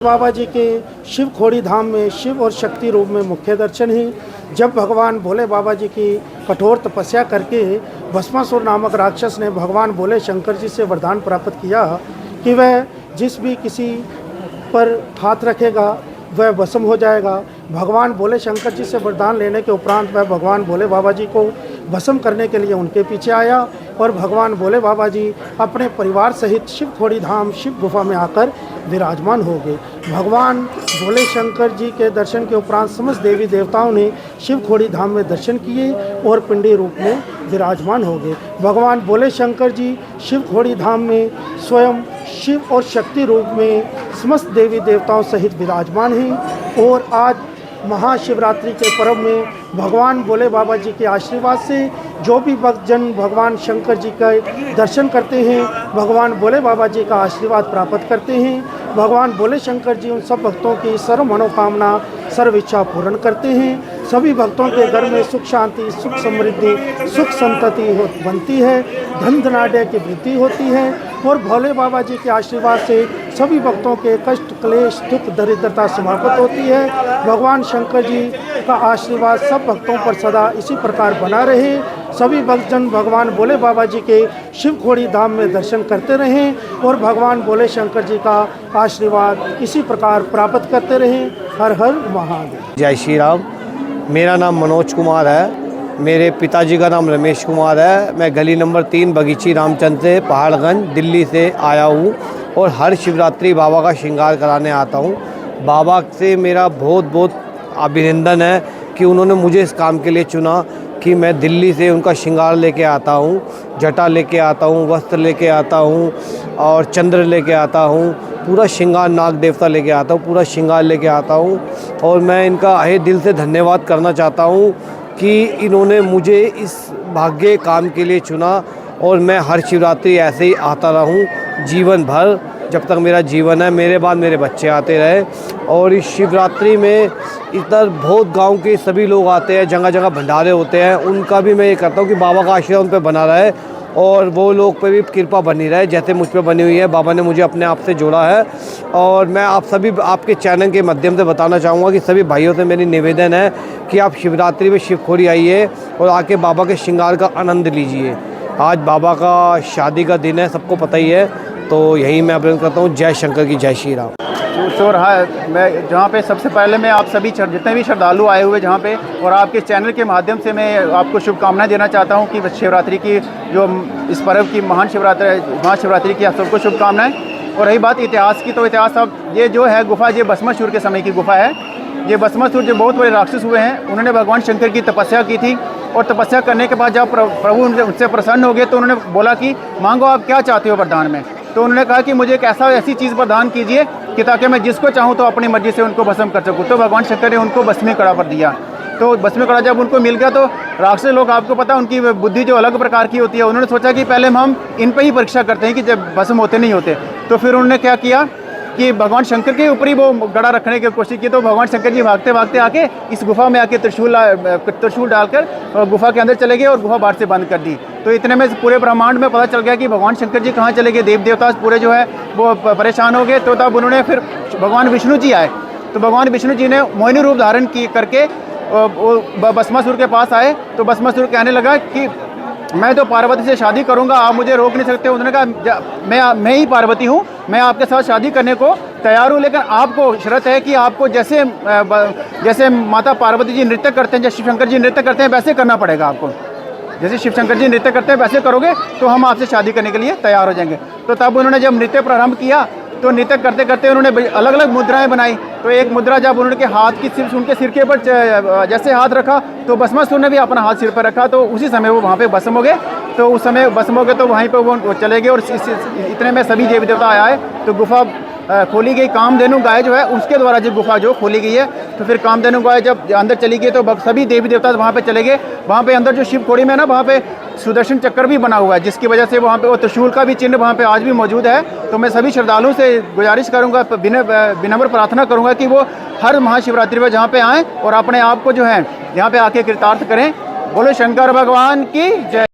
बाबा जी के शिव खोड़ी धाम में शिव और शक्ति रूप में मुख्य दर्शन हैं। जब भगवान भोले बाबा जी की कठोर तपस्या करके भस्मासुर नामक राक्षस ने भगवान भोले शंकर जी से वरदान प्राप्त किया कि वह जिस भी किसी पर हाथ रखेगा वह भस्म हो जाएगा। भगवान भोले शंकर जी से वरदान लेने के उपरांत वह भगवान भोले बाबा जी को भस्म करने के लिए उनके पीछे आया और भगवान भोले बाबा जी अपने परिवार सहित शिव खोड़ी धाम शिव गुफा में आकर विराजमान हो गए। भगवान भोले शंकर जी के दर्शन के उपरांत समस्त देवी देवताओं ने शिव खोड़ी धाम में दर्शन किए और पिंडी रूप में विराजमान हो गए। भगवान भोले शंकर जी शिव खोड़ी धाम में स्वयं शिव और शक्ति रूप में समस्त देवी देवताओं सहित विराजमान हैं और आज महाशिवरात्रि के पर्व में भगवान भोले बाबा जी के आशीर्वाद से जो भी भक्तजन भगवान शंकर जी का दर्शन करते हैं, भगवान भोले बाबा जी का आशीर्वाद प्राप्त करते हैं। भगवान भोले शंकर जी उन सब भक्तों की सर्व मनोकामना सर्व इच्छा पूर्ण करते हैं। सभी भक्तों के घर में सुख शांति सुख समृद्धि सुख संतति बनती है, धन धनाढ्य की वृद्धि होती है और भोले बाबा जी के आशीर्वाद से सभी भक्तों के कष्ट क्लेश दुख दरिद्रता समाप्त होती है। भगवान शंकर जी का आशीर्वाद सब भक्तों पर सदा इसी प्रकार बना रहे। सभी भक्तजन भगवान भोले बाबा जी के शिव खोड़ी धाम में दर्शन करते रहें और भगवान भोले शंकर जी का आशीर्वाद इसी प्रकार प्राप्त करते रहें। हर हर महादेव। जय श्री राम। मेरा नाम मनोज कुमार है। मेरे पिताजी का नाम रमेश कुमार है। मैं गली नंबर 3 बगीची रामचंद्र से पहाड़गंज दिल्ली से आया हूँ और हर शिवरात्रि बाबा का श्रृंगार कराने आता हूँ। बाबा से मेरा बहुत बहुत अभिनंदन है कि उन्होंने मुझे इस काम के लिए चुना कि मैं दिल्ली से उनका श्रृंगार लेके आता हूँ, जटा लेके आता हूँ, वस्त्र लेके आता हूँ और चंद्र लेके आता हूँ, पूरा श्रृंगार नाग देवता लेके आता हूँ, पूरा श्रृंगार लेके आता हूँ। और मैं इनका अहे दिल से धन्यवाद करना चाहता हूँ कि इन्होंने मुझे इस भाग्य काम के लिए चुना और मैं हर शिवरात्रि ऐसे ही आता रहूँ जीवन भर, जब तक मेरा जीवन है। मेरे बाद मेरे बच्चे आते रहे। और इस शिवरात्रि में इधर बहुत गांव के सभी लोग आते हैं, जगह जगह भंडारे होते हैं, उनका भी मैं ये करता हूँ कि बाबा का आशीर्वाद उन पर बना रहे और वो लोग पे भी कृपा बनी रहे जैसे मुझ पे बनी हुई है। बाबा ने मुझे अपने आप से जोड़ा है और मैं आप सभी आपके चैनल के माध्यम से बताना चाहूँगा कि सभी भाइयों से मेरी निवेदन है कि आप शिवरात्रि में शिव खोड़ी आइए और आके बाबा के श्रृंगार का आनंद लीजिए। आज बाबा का शादी का दिन है, सबको पता ही है, तो यही मैं अभिनंदन करता हूँ। जय शंकर की जय श्री राम। सो रहा है मैं जहाँ पे सबसे पहले मैं आप सभी जितने भी श्रद्धालु आए हुए जहाँ पे और आपके चैनल के माध्यम से मैं आपको शुभकामनाएं देना चाहता हूँ कि शिवरात्रि की जो इस पर्व की महाशिवरात्रि की आप सबको शुभकामनाएं। और रही बात इतिहास की, तो इतिहास अब ये जो है गुफा ये भस्मासुर के समय की गुफा है। ये भस्मासुर जो बहुत बड़े राक्षस हुए हैं, उन्होंने भगवान शंकर की तपस्या की थी और तपस्या करने के बाद जब प्रभु उनसे प्रसन्न हो गए तो उन्होंने बोला कि मांगो आप क्या चाहते हो वरदान में। तो उन्होंने कहा कि मुझे एक ऐसी चीज़ प्रदान कीजिए कि ताकि मैं जिसको चाहूँ तो अपनी मर्जी से उनको भस्म कर सकूँ। तो भगवान शंकर ने उनको भस्मी कड़ा पर दिया। तो भस्मी कड़ा जब उनको मिल गया तो राक्षस लोग, आपको पता उनकी बुद्धि जो अलग प्रकार की होती है, उन्होंने सोचा कि पहले हम इन पर ही परीक्षा करते हैं कि जब भस्म होते नहीं होते। तो फिर उन्होंने क्या किया कि भगवान शंकर के ऊपर ही वो गड़ा रखने की कोशिश की। तो भगवान शंकर जी भागते भागते आके इस गुफा में आके त्रिशूल डालकर गुफा के अंदर चले गए और गुफा बाहर से बंद कर दी। तो इतने में पूरे ब्रह्मांड में पता चल गया कि भगवान शंकर जी कहाँ चले गए। देव देवता पूरे जो है वो परेशान हो गए। तो तब उन्होंने फिर भगवान विष्णु जी आए। तो भगवान विष्णु जी ने मोहिनी रूप धारण करके भस्मासुर के पास आए। तो भस्मासुर कहने लगा कि मैं तो पार्वती से शादी करूंगा, आप मुझे रोक नहीं सकते। उन्होंने कहा मैं ही पार्वती हूँ, मैं आपके साथ शादी करने को तैयार हूँ, लेकिन आपको शर्त है कि आपको जैसे माता पार्वती जी नृत्य करते हैं, जैसे शिव शंकर जी नृत्य करते हैं, वैसे करना पड़ेगा आपको। जैसे शिव शंकर जी नृत्य करते हैं वैसे करोगे तो हम आपसे शादी करने के लिए तैयार हो जाएंगे। तो तब उन्होंने जब नृत्य प्रारंभ किया तो नृत्य करते करते उन्होंने अलग अलग मुद्राएं बनाई। तो एक मुद्रा जब उन्होंने हाथ की सिर्फ उनके सिर के ऊपर जैसे हाथ रखा तो भस्मासुर ने भी अपना हाथ सिर पर रखा। तो उसी समय वो वहाँ पे भस्म हो गए। तो उस समय भस्म हो गए तो वहीं पे वो चले गए और इतने में सभी देवी देवता आए तो गुफा खोली गई। कामधेनु गाय जो है उसके द्वारा जो गुफा जो खोली गई है। तो फिर कामधेनु गाय जब अंदर चली गई तो सभी देवी देवता वहाँ पे चले गए। वहाँ पे अंदर जो शिव खोड़ी में ना वहाँ पे सुदर्शन चक्र भी बना हुआ है, जिसकी वजह से वहाँ पे वो त्रिशूल का भी चिन्ह वहाँ पे आज भी मौजूद है। तो मैं सभी श्रद्धालुओं से गुजारिश करूँगा, विनम्र प्रार्थना करूँगा कि वो हर महाशिवरात्रि में जहाँ पे आएँ और अपने आप को जो है यहाँ पे आके कृतार्थ करें। बोलो शंकर भगवान की जय।